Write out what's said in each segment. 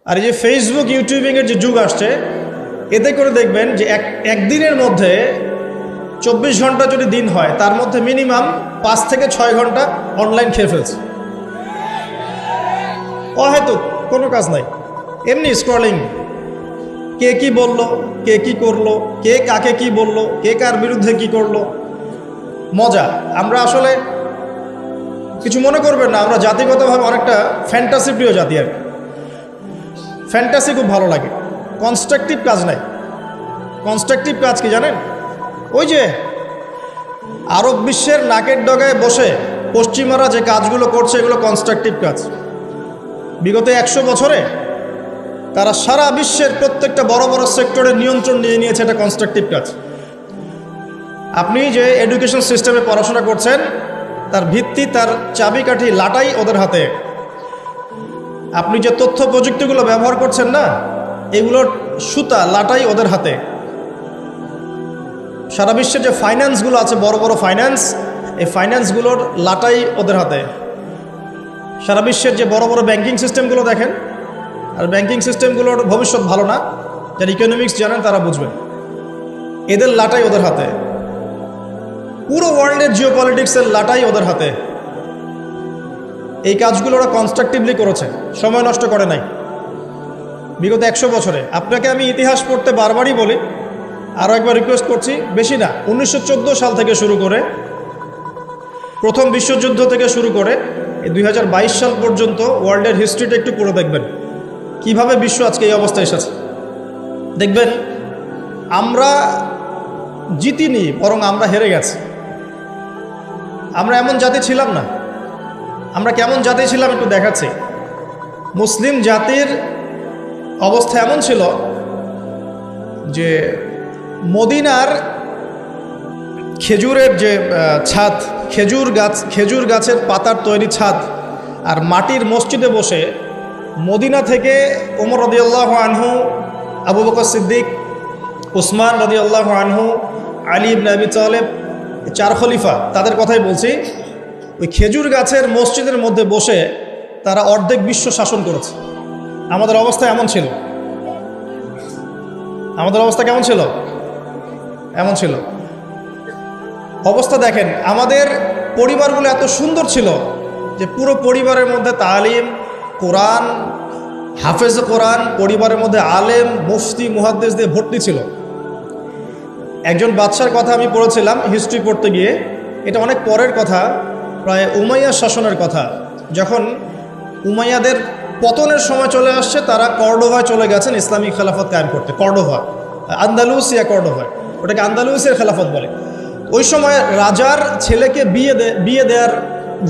আর এই যে ফেসবুক ইউটিউবিংয়ের যে যুগ আসছে, এতে করে দেখবেন যে একদিনের মধ্যে 24 ঘন্টা যদি দিন হয়, তার মধ্যে মিনিমাম 5 থেকে 6 ঘন্টা অনলাইন খেয়ে ফেলছে। অহেতুক কোনো কাজ নাই, এমনি স্ক্রলিং। কে কি বলল, কে কি করলো, কে কাকে কি বলল, কে কার বিরুদ্ধে কি করলো, মজা। আমরা আসলে কিছু মনে করবেন না, আমরা জাতিগতভাবে অনেকটা ফ্যান্টাসি প্রিয় জাতি আর কি। ফ্যান্টাসি খুব ভালো লাগে, কনস্ট্রাকটিভ কাজ নাই। কনস্ট্রাকটিভ কাজ কি জানেন? ওই যে আরব বিশ্বের নাকের ডগায় বসে পশ্চিমারা যে কাজগুলো করছে, এগুলো কনস্ট্রাকটিভ কাজ। বিগত 100 বছরে তারা সারা বিশ্বের প্রত্যেকটা বড় বড় সেক্টরের নিয়ন্ত্রণ নিয়ে নিয়েছে, এটা কনস্ট্রাকটিভ কাজ। আপনি যে এডুকেশন সিস্টেমে পড়াশোনা করছেন, তার ভিত্তি, তার চাবিকাঠি, লাটাই ওদের হাতে। আপনি যে তথ্য প্রযুক্তিগুলো ব্যবহার করছেন না, এগুলোর সুতা, লাটাই ওদের হাতে। সারা বিশ্বের যে ফাইন্যান্সগুলো আছে, বড় বড় ফাইন্যান্স, এই ফাইন্যান্সগুলোর লাটাই ওদের হাতে। সারা বিশ্বের যে বড় বড় ব্যাংকিং সিস্টেমগুলো দেখেন, আর ব্যাংকিং সিস্টেমগুলোর ভবিষ্যৎ ভালো না। যারা ইকোনমিক্স জানেন তারা বুঝবেন, এদের লাটাই ওদের হাতে। পুরো ওয়ার্ল্ডের জিওপলিটিক্সের লাটাই ওদের হাতে। এই কাজগুলো ওরা কনস্ট্রাকটিভলি করেছে, সময় নষ্ট করে নাই বিগত 100 বছরে। আপনাকে আমি ইতিহাস পড়তে বারবারই বলি, আরও একবার রিকোয়েস্ট করছি, বেশি না, 1914 সাল থেকে শুরু করে, প্রথম বিশ্বযুদ্ধ থেকে শুরু করে 2022 সাল পর্যন্ত ওয়ার্ল্ডের হিস্ট্রিটা একটু পড়ে দেখবেন, কিভাবে বিশ্ব আজকে এই অবস্থায় এসেছে। দেখবেন আমরা জিতিনি, বরং আমরা হেরে গেছি। আমরা এমন জাতি ছিলাম না। আমরা কেমন জাতি ছিলাম একটু দেখাচ্ছি। মুসলিম জাতির অবস্থা এমন ছিল যে মদিনার খেজুরের যে ছাদ, খেজুর গাছের পাতার তৈরি ছাদ, আর মাটির মসজিদে বসে মদিনা থেকে ওমর রাদিয়াল্লাহু আনহু, আবু বকর সিদ্দিক, উসমান রাদিয়াল্লাহু আনহু, আলী ইবনে আবি তালেব, 4 খলিফা, তাদের কথাই বলছি। ওই খেজুর গাছের মসজিদের মধ্যে বসে তারা অর্ধেক বিশ্ব শাসন করেছে। আমাদের অবস্থা এমন ছিল। আমাদের অবস্থা কেমন ছিল? এমন ছিল। অবস্থা দেখেন, আমাদের পরিবারগুলো এত সুন্দর ছিল যে পুরো পরিবারের মধ্যে তালিম, কোরআন, হাফেজ কোরআন, পরিবারের মধ্যে আলেম, মুফতি, মুহাদ্দিস দিয়ে ভর্তি ছিল। একজন বাদশার কথা আমি পড়েছিলাম হিস্ট্রি পড়তে গিয়ে, এটা অনেক পরের কথা, প্রায় উমাইয়া শাসনের কথা। যখন উমাইয়াদের পতনের সময় চলে আসছে, তারা কর্ডোভায় চলে গেছেন ইসলামিক খেলাফত কায়েম করতে। কর্ডোভা, আন্দালুসিয়া কর্ডোভায়, ওটাকে আন্দালুসিয়ার খেলাফত বলে। ওই সময় রাজার ছেলেকে বিয়ে দেওয়ার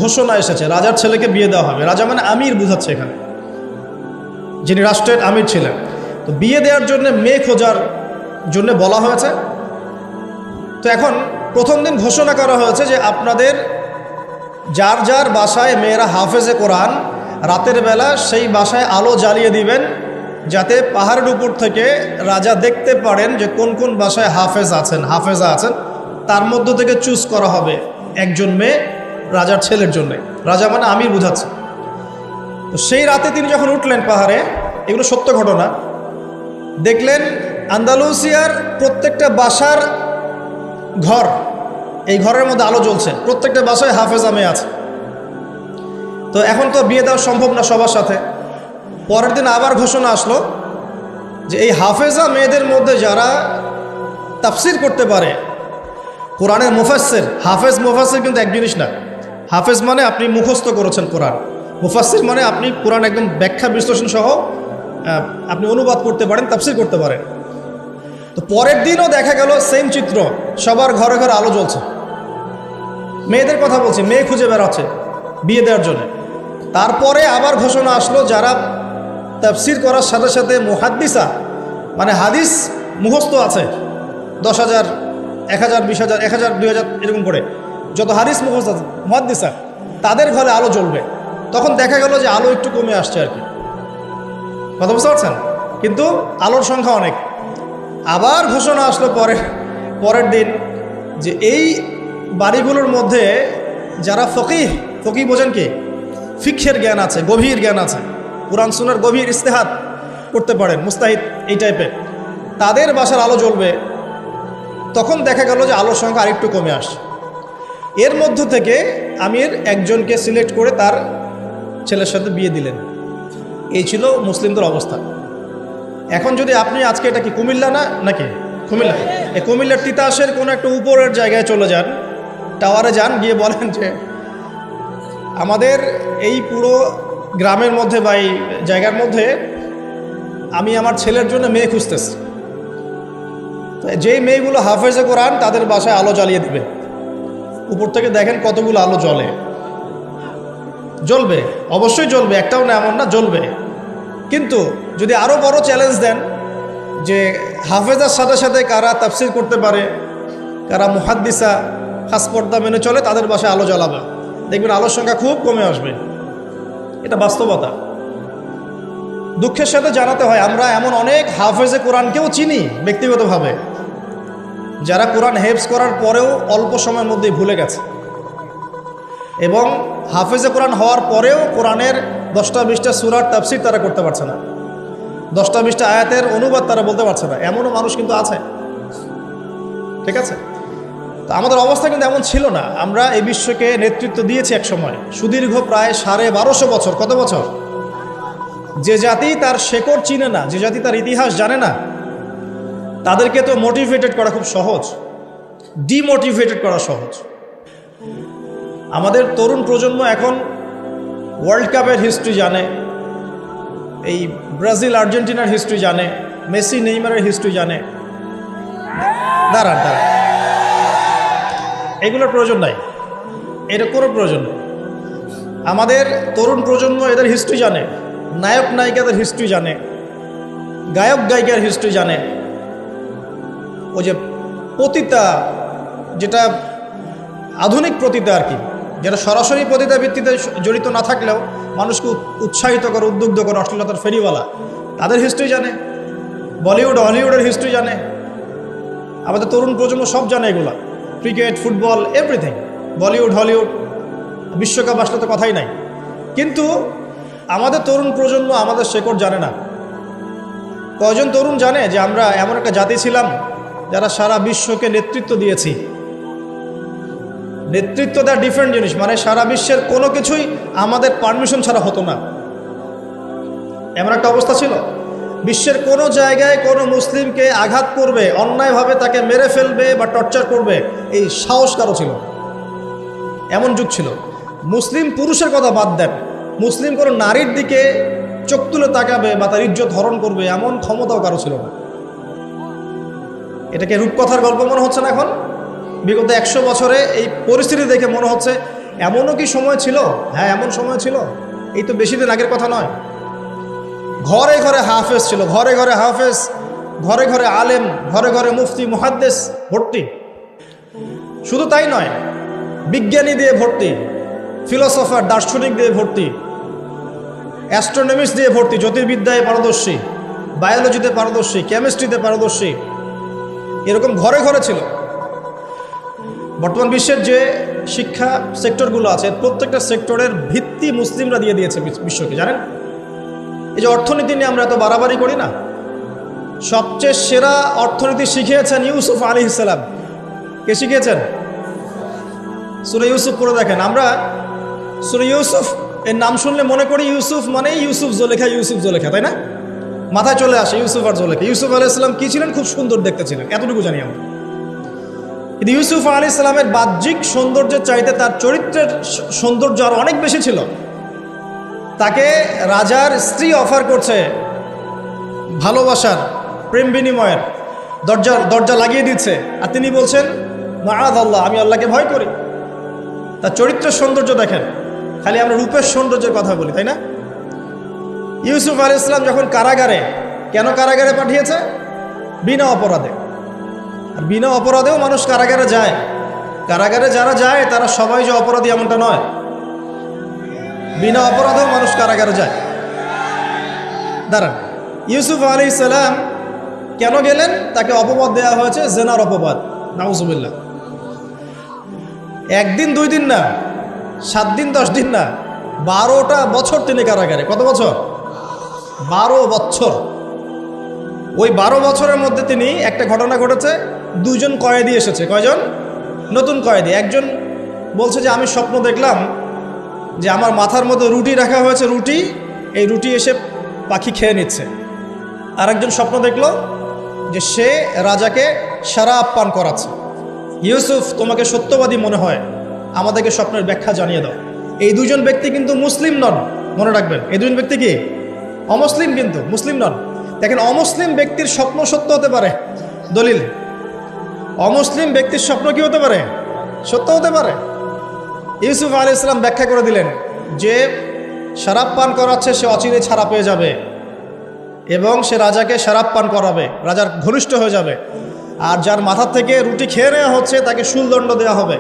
ঘোষণা এসেছে, রাজার ছেলেকে বিয়ে দেওয়া হবে। রাজা মানে আমির বোঝাচ্ছে এখানে, যিনি রাষ্ট্রের আমির ছিলেন। তো বিয়ে দেওয়ার জন্য মেয়ে খোঁজার জন্য বলা হয়েছে। তো এখন প্রথম দিন ঘোষণা করা হয়েছে যে আপনাদের যার যার বাসায় মেয়েরা হাফেজে কোরআন, রাতের বেলা সেই বাসায় আলো জ্বালিয়ে দিবেন, যাতে পাহাড়ের উপর থেকে রাজা দেখতে পারেন যে কোন কোন বাসায় হাফেজা আছেন। তার মধ্য থেকে চুজ করা হবে একজন মেয়ে রাজার ছেলের জন্য। রাজা মানে আমির বুঝাচ্ছে। তো সেই রাতে তিনি যখন উঠলেন পাহাড়ে, এগুলো সত্য ঘটনা, দেখলেন আন্দালুসিয়ার প্রত্যেকটা বাসার ঘর, এই ঘরের মধ্যে আলো জ্বলছে, প্রত্যেকটা বাসায় হাফেজা মেয়ে আছে। তো এখন তো বিয়ে দেওয়া সম্ভব না সবার সাথে। পরের দিন আবার ঘোষণা আসলো যে এই হাফেজা মেয়েদের মধ্যে যারা তাফসির করতে পারে, কোরআনের মুফাসসির, হাফেজ মুফাসসির কিন্তু এক জিনিস না। হাফেজ মানে আপনি মুখস্থ করেছেন কোরআন, মুফাসসির মানে আপনি কোরআন একদম ব্যাখ্যা বিশ্লেষণ সহ আপনি অনুবাদ করতে পারেন, তাফসির করতে পারেন। তো পরের দিনও দেখা গেল সেম চিত্র, সবার ঘরে ঘরে আলো জ্বলছে। মেয়েদের কথা বলছি, মেয়ে খুঁজে বেড়াচ্ছে বিয়ে দেওয়ার জন্য। তারপরে আবার ঘোষণা আসলো যারা তাফসির করার সাথে সাথে মুহাদ্দিসা, মানে হাদিস মুখস্থ আছে, 10,000, 1,000, 20,000, 1,000, 2,000 এরকম করে যত হাদিস মুখস্থ আছে মুহাদ্দিসা, তাদের ঘরে আলো জ্বলবে। তখন দেখা গেল যে আলো একটু কমে আসছে আর কি, কথা বুঝতে পারছেন? কিন্তু আলোর সংখ্যা অনেক। আবার ঘোষণা আসলো পরের দিন যে এই বাড়িগুলোর মধ্যে যারা ফকিহ বোঝেন কি, ফিকহের জ্ঞান আছে, গভীর জ্ঞান আছে, কোরআন সুন্নাহর গভীর ইস্তেহাদ, করতে পারেন, মুস্তাহিদ এই টাইপের, তাদের বাসার আলো জ্বলবে। তখন দেখা গেল যে আলোর সংখ্যা আরেকটু কমে আসে। এর মধ্য থেকে আমির একজনকে সিলেক্ট করে তার ছেলের সাথে বিয়ে দিলেন। এই ছিল মুসলিমদের অবস্থা। এখন যদি আপনি আজকে, এটা কি কুমিল্লা না নাকি কুমিল্লা, এই কুমিল্লার তিতাসের কোনো একটা উপরের জায়গায় চলে যান, টাওয়ারে যান, গিয়ে বলেন যে আমাদের এই পুরো গ্রামের মধ্যে বা এই জায়গার মধ্যে আমি আমার ছেলের জন্য মেয়ে খুঁজতেছি, যেই মেয়েগুলো হাফেজে কোরআন তাদের বাসায় আলো জ্বালিয়ে দেবে। উপর থেকে দেখেন কতগুলো আলো জ্বলবে, অবশ্যই জ্বলবে, একটাও না এমন না, জ্বলবে। কিন্তু যদি আরও বড় চ্যালেঞ্জ দেন যে হাফেজার সাথে সাথে কারা তাফসির করতে পারে, কারা মুহাদ্দিসা খাস পর্দা মেনে চলে, তাদের বাসায় আলো জ্বালাবে, দেখবেন আলোর সংখ্যা খুব কমে আসবে। এটা বাস্তবতা। দুঃখের সাথে জানাতে হয় আমরা এমন অনেক হাফেজে কোরআনকেও চিনি ব্যক্তিগতভাবে, যারা কোরআন হেফজ করার পরেও অল্প সময়ের মধ্যেই ভুলে গেছে, এবং হাফেজে কোরআন হওয়ার পরেও কোরআনের 10টা-20টা সূরার তাফসীর তারা করতে পারছে না, 10টা-20টা আয়াতের অনুবাদ তারা বলতে পারছে না, এমনও মানুষ কিন্তু আছে। ঠিক আছে, তো আমাদের অবস্থা কিন্তু এমন ছিল না। আমরা এই বিশ্বকে নেতৃত্ব দিয়েছি এক সময়, সুদীর্ঘ প্রায় 1250 বছর। কত বছর? যে জাতি তার শেকড় চিনে না, যে জাতি তার ইতিহাস জানে না, তাদেরকে তো মোটিভেটেড করা খুব সহজ, ডিমোটিভেটেড করা সহজ। আমাদের তরুণ প্রজন্ম এখন ওয়ার্ল্ড কাপের হিস্ট্রি জানে, এই ব্রাজিল আর্জেন্টিনার হিস্ট্রি জানে, মেসি নেইমারের হিস্ট্রি জানে। দাঁড়ান, এগুলোর প্রয়োজন নাই, এটা কোনো প্রয়োজন নেই। আমাদের তরুণ প্রজন্ম এদের হিস্ট্রি জানে, নায়ক নায়িকাদের হিস্ট্রি জানে, গায়ক গায়িকার হিস্ট্রি জানে। ওই যে পতিতা, যেটা আধুনিক পতিতা আর কি, যেটা সরাসরি পতিতা ভিত্তিতে জড়িত না থাকলেও মানুষকে উৎসাহিত করে, উদ্বুদ্ধ করে, অশ্লীলতার ফেরিওয়ালা, তাদের হিস্ট্রি জানে। বলিউড হলিউডের হিস্ট্রি জানে। আমাদের তরুণ প্রজন্ম সব জানে এগুলা, cricket, football, everything. Bollywood Hollywood, বিশ্বকাপ আসলে তো কথাই নাই। কিন্তু আমাদের তরুণ প্রজন্ম আমাদের শেকড় জানে না। কয়জন তরুণ জানে যে আমরা এমন একটা জাতি ছিলাম যারা সারা বিশ্বকে নেতৃত্ব দিয়েছি? নেতৃত্ব দেওয়া ডিফারেন্ট জিনিস, মানে সারা বিশ্বের কোনো কিছুই আমাদের পারমিশন ছাড়া হতো না, এমন একটা অবস্থা ছিল। বিশ্বের কোনো জায়গায় কোনো মুসলিমকে আঘাত করবে, অন্যায়ভাবে তাকে মেরে ফেলবে বা টর্চার করবে, এই সাহস কারো ছিল, এমন যুগ ছিল। মুসলিম পুরুষের কথা বাদ দেন, মুসলিম কোনো নারীর দিকে চোখ তুলে তাকাবে বা তার ইজ্জত হরণ করবে, এমন ক্ষমতাও কারো ছিল না। এটাকে রূপকথার গল্প মনে হচ্ছে না এখন? বিগত 100 বছরে এই পরিস্থিতি দেখে মনে হচ্ছে এমনও কি সময় ছিল? হ্যাঁ, এমন সময় ছিল, এই তো বেশি দিন আগের কথা নয়। ঘরে ঘরে হাফেজ ছিল, ঘরে ঘরে হাফেজ, ঘরে ঘরে আলেম, ঘরে ঘরে মুফতি মুহাদ্দিস ভর্তি। শুধু তাই নয়, বিজ্ঞানী দিয়ে ভর্তি, ফিলোসফার দার্শনিক দিয়ে ভর্তি, অ্যাস্ট্রোনমিস্ট দিয়ে ভর্তি, জ্যোতির্বিদ্যায় পারদর্শী, বায়োলজিতে পারদর্শী, কেমিস্ট্রিতে পারদর্শী, এরকম ঘরে ঘরে ছিল। বর্তমান বিশ্বের যে শিক্ষা সেক্টরগুলো আছে, প্রত্যেকটা সেক্টরের ভিত্তি মুসলিমরা দিয়ে দিয়েছে বিশ্বকে, জানেন? এই যে অর্থনীতি নিয়ে আমরা এত বাড়াবাড়ি করি না, সবচেয়ে সেরা অর্থনীতি শিখিয়েছেন ইউসুফ আলাইহিস সালাম। কে শিখিয়েছেন? সূরা ইউসুফ পড়ে দেখেন। আমরা সূরা ইউসুফ এর নাম শুনলে মনে করি ইউসুফ মানে ইউসুফ জুলেখা, ইউসুফ জুলেখা, তাই না? মাথায় চলে আসে ইউসুফ আর জুলেখা। ইউসুফ আলাইহিস সালাম কি ছিলেন? খুব সুন্দর দেখতে ছিলেন, এতটুকু জানি আমরা। কিন্তু ইউসুফ আলাইহিস সালামের বাহ্যিক সৌন্দর্যের চাইতে তার চরিত্রের সৌন্দর্য আরো অনেক বেশি ছিল। তাকে রাজার স্ত্রী অফার করছে ভালোবাসার, প্রেম বিনিময়ের, দরজা লাগিয়ে দিচ্ছে, আর তিনি বলছেন মাআযাল্লাহ, আমি আল্লাহকে ভয় করি। তার চরিত্রের সৌন্দর্য দেখেন। খালি আমরা রূপের সৌন্দর্যের কথা বলি, তাই না? ইউসুফ আলাইহিস সালাম যখন কারাগারে, কেন কারাগারে পাঠিয়েছে? বিনা অপরাধে। আর বিনা অপরাধেও মানুষ কারাগারে যায়। কারাগারে যারা যায় তারা সবাই যে অপরাধী এমনটা নয়, বিনা অপরাধেও মানুষ কারাগারে যায়। দাঁড়ান, ইউসুফ আলাইহিস সালাম কেন গেলেন? তাকে অপবাদ দেওয়া হয়েছে, জেনার অপবাদ, নাউজুবিল্লাহ। 1 দিন 2 দিন না, 7 দিন 10 দিন না, 12টা বছর তিনি কারাগারে। কত বছর? 12 বছর। ওই 12 বছরের মধ্যে তিনি একটা ঘটনা ঘটেছে, 2 জন কয়েদি এসেছে। কয়জন? নতুন কয়েদি। একজন বলছে যে আমি স্বপ্ন দেখলাম যে আমার মাথার মধ্যে রুটি রাখা হয়েছে, এই রুটি এসে পাখি খেয়ে নিচ্ছে। আরেকজন স্বপ্ন দেখলো যে সে রাজাকে শরাব পান করাচ্ছে। ইউসুফ, তোমাকে সত্যবাদী মনে হয়, আমাদেরকে স্বপ্নের ব্যাখ্যা জানিয়ে দাও। এই 2 জন ব্যক্তি কিন্তু মুসলিম নন, মনে রাখবেন। এই 2 জন ব্যক্তি কি? অমুসলিম, কিন্তু মুসলিম নন। দেখেন, অমুসলিম ব্যক্তির স্বপ্ন সত্য হতে পারে। দলিল, অমুসলিম ব্যক্তির স্বপ্ন কি হতে পারে? সত্য হতে পারে। ইউসুফ আলাইহিস সালাম ব্যাখ্যা করে দিলেন যে শরাব পান করাচ্ছে, সে অচিরে ছাড়া পেয়ে যাবে এবং সে রাজাকে শরাব পান করাবে, রাজার ঘনিষ্ঠ হয়ে যাবে। আর যার মাথার থেকে রুটি খেয়ে নেওয়া হচ্ছে তাকে শুলদণ্ড দেওয়া হবে,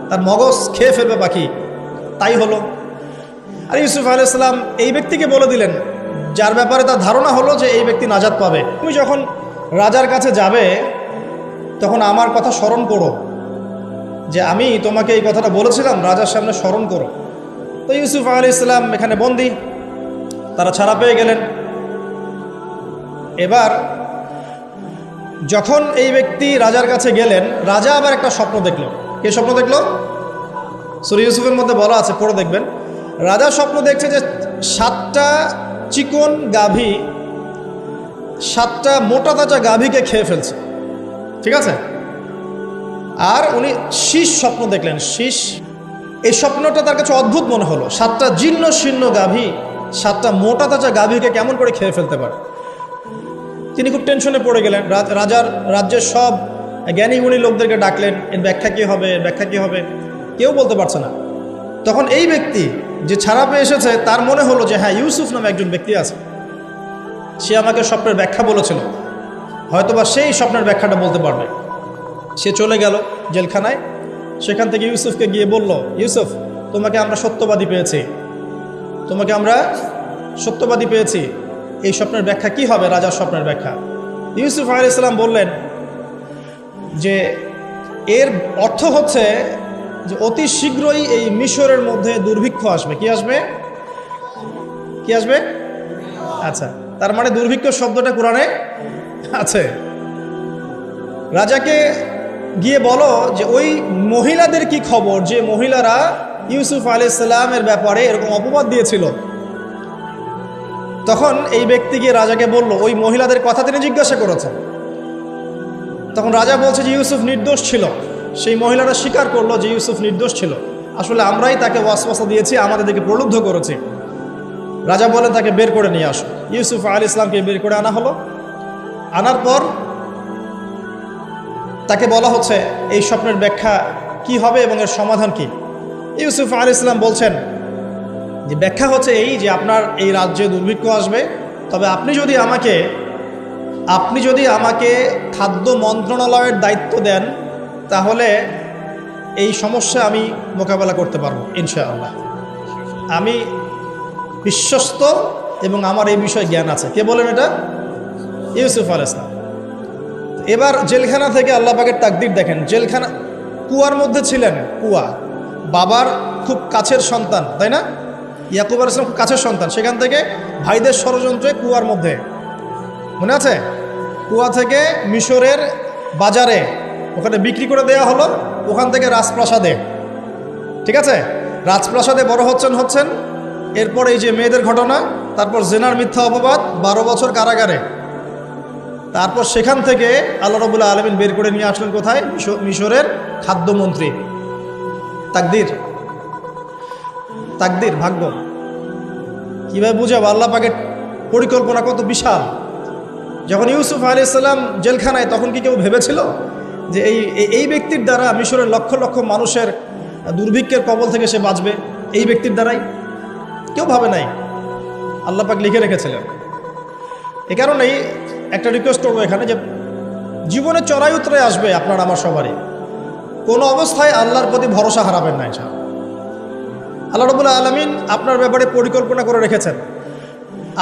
তার মগজ খেয়ে ফেলবে পাখি। তাই হলো। আর ইউসুফ আলাইহিস সালাম এই ব্যক্তিকে বলে দিলেন, যার ব্যাপারে তার ধারণা হলো যে এই ব্যক্তি নাজাত পাবে, তুমি যখন রাজার কাছে যাবে তখন আমার কথা স্মরণ করো, যে আমি তোমাকে এই কথাটা বলেছিলাম, রাজার সামনে স্মরণ করো। তো ইউসুফ আলাইহিস সালাম এখানে বন্দী, তারা ছাড়া পেয়ে গেলেন। এবার যখন এই ব্যক্তি রাজার কাছে গেলেন, রাজা আবার একটা স্বপ্ন দেখল। কে স্বপ্ন দেখল? সূরা ইউসুফের মধ্যে বলা আছে, পড়ে দেখবেন। রাজা স্বপ্ন দেখছে যে 7টা চিকন গাভী 7টা মোটা তাজা গাভীকে খেয়ে ফেলছে। ঠিক আছে? আর উনি শীষ স্বপ্ন দেখলেন। শীষ, এই স্বপ্নটা তার কাছে অদ্ভুত মনে হলো। 7টা জীর্ণ শীর্ণ গাভী 7টা মোটা তাজা গাভীকে কেমন করে খেয়ে ফেলতে পারে। তিনি খুব টেনশনে পড়ে গেলেন। রাজ্যের সব জ্ঞানী গুণী লোকদেরকে ডাকলেন, এর ব্যাখ্যা কী হবে, ব্যাখ্যা কী হবে, কেউ বলতে পারছে না। তখন এই ব্যক্তি যে ছাড়া পেয়ে এসেছে, তার মনে হলো যে হ্যাঁ, ইউসুফ নামে একজন ব্যক্তি আছে, সে আমাকে স্বপ্নের ব্যাখ্যা বলেছিল, হয়তোবা সেই স্বপ্নের ব্যাখ্যাটা বলতে পারবে। সে চলে গেল জেলখানায়। সেখান থেকে ইউসুফকে গিয়ে বলল, ইউসুফ, তোমাকে আমরা সত্যবাদী পেয়েছি, এই স্বপ্নের ব্যাখ্যা কি হবে, রাজার স্বপ্নের ব্যাখ্যা। ইউসুফ আলাইহিস সালাম বললেন যে এর অর্থ হচ্ছে যে অতি শীঘ্রই এই মিশরের মধ্যে দুর্ভিক্ষ আসবে। কি আসবে? আচ্ছা, তার মানে দুর্ভিক্ষ শব্দটা কোরআনে আছে। রাজাকে গিয়ে বলো যে ওই মহিলাদের কি খবর, যে মহিলারা ইউসুফ আলাইহিস সালামের ব্যাপারে এরকম অপবাদ দিয়েছিল। তখন এই ব্যক্তি গিয়ে রাজাকে বলল, ওই মহিলাদের কথা তিনি জিজ্ঞাসা করেছেন। তখন রাজা বলছে যে ইউসুফ নির্দোষ ছিল। সেই মহিলারা স্বীকার করলো যে ইউসুফ নির্দোষ ছিল, আসলে আমরাই তাকে ওয়াসওয়াসা দিয়েছি, আমাদেরকে প্রলুব্ধ করেছি। রাজা বলেন তাকে বের করে নিয়ে আসো। ইউসুফ আলাইহিস সালামকে বের করে আনা হলো। আনার পর তাকে বলা হচ্ছে এই স্বপ্নের ব্যাখ্যা কি হবে এবং এর সমাধান কি। ইউসুফ আলাইহিস সালাম বলছেন যে ব্যাখ্যা হচ্ছে এই, যে আপনার এই রাজ্যে দুর্ভিক্ষ আসবে, তবে আপনি যদি আমাকে খাদ্য মন্ত্রণালয়ের দায়িত্ব দেন, তাহলে এই সমস্যা আমি মোকাবেলা করতে পারবো ইনশাআল্লাহ। আমি বিশ্বস্ত এবং আমার এই বিষয়ে জ্ঞান আছে। কে বলেন এটা? ইউসুফ আলাইহিস সালাম। এবার জেলখানা থেকে আল্লাহ পাকের তাকদীর দেখেন। জেলখানা, কুয়ার মধ্যে ছিলেন। কুয়া, বাবার খুব কাছের সন্তান, তাই না? ইয়াকুব আলাইহিস সালাম খুব কাছের সন্তান। সেখান থেকে ভাইদের ষড়যন্ত্রে কুয়ার মধ্যে, মনে আছে? কুয়া থেকে মিশরের বাজারে ওখানে বিক্রি করে দেওয়া হলো, ওখান থেকে রাজপ্রাসাদে। ঠিক আছে? রাজপ্রাসাদে বড় হচ্ছেন। এরপর এই যে মেয়েদের ঘটনা, তারপর জেনার মিথ্যা অপবাদ, 12 বছর কারাগারে। তারপর সেখান থেকে আল্লাহ রাব্বুল আলামিন বের করে নিয়ে আসলেন কোথায়? মিশরের খাদ্যমন্ত্রী। তাকদীর, ভাগ্য। কীভাবে বুঝাবো আল্লাহ পাকের পরিকল্পনা কত বিশাল। যখন ইউসুফ আলাইহিস সালাম জেলখানায়, তখন কি কেউ ভেবেছিল যে এই ব্যক্তির দ্বারা মিশরের লক্ষ লক্ষ মানুষের দুর্ভিক্ষের কবল থেকে সে বাঁচবে? এই ব্যক্তির দ্বারাই? কেউ ভাবে নাই। আল্লাহ পাক লিখে রেখেছিলেন। এ কারণেই একটা রিকোয়েস্ট করবো এখানে, যে জীবনে চড়াই উতরে আসবে আপনার আমার সবারই। কোনো অবস্থায় আল্লাহর প্রতি ভরসা হারাবেন না। ইনশাআল্লাহ আল্লাহ রাব্বুল আলামিন আপনার ব্যাপারে পরিকল্পনা করে রেখেছেন।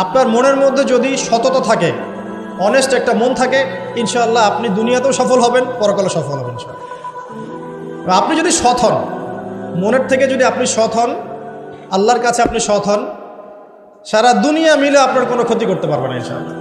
আপনার মনের মধ্যে যদি সততা থাকে, অনেস্ট একটা মন থাকে, ইনশাআল্লাহ আপনি দুনিয়াতেও সফল হবেন, পরকালে সফল হবেন ইনশাআল্লাহ। আপনি যদি সৎ হন, মনের থেকে যদি আপনি সৎ হন, আল্লাহর কাছে আপনি সৎ হন, সারা দুনিয়া মিলে আপনার কোনো ক্ষতি করতে পারবে না ইনশাআল্লাহ।